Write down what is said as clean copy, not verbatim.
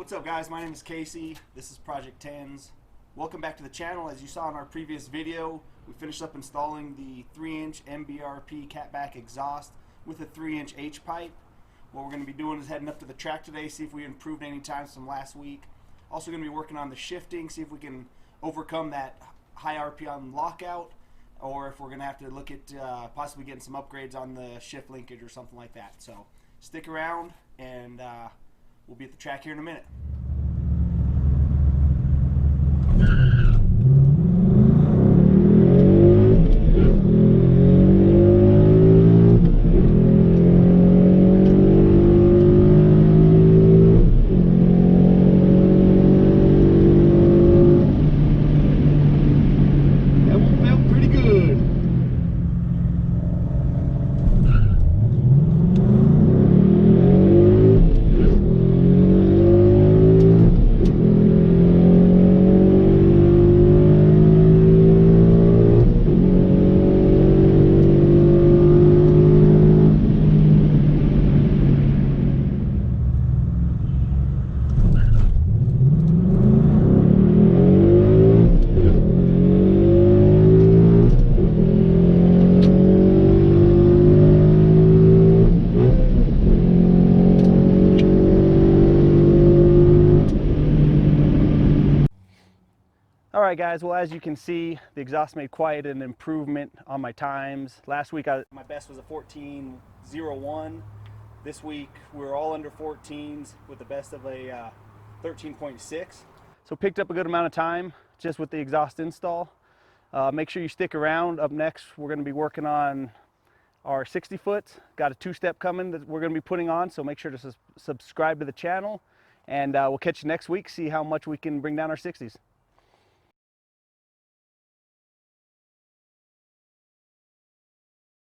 What's up guys, my name is Casey, this is Project 10s. Welcome back to the channel. As you saw in our previous video, we finished up installing the 3-inch MBRP Catback exhaust with a 3-inch H-pipe. What we're going to be doing is heading up to the track today, see if we improved any times from last week. Also going to be working on the shifting, see if we can overcome that high RPM lockout, or if we're going to have to look at possibly getting some upgrades on the shift linkage or something like that. So stick around and we'll be at the track here in a minute. That one felt pretty good. Alright guys, well as you can see, the exhaust made quite an improvement on my times. Last week my best was a 14.01. This week we're all under 14s with the best of a 13.6. So picked up a good amount of time just with the exhaust install. Make sure you stick around. Up next we're going to be working on our 60 foot. Got a 2-step coming that we're going to be putting on, so make sure to subscribe to the channel, and we'll catch you next week, see how much we can bring down our 60s.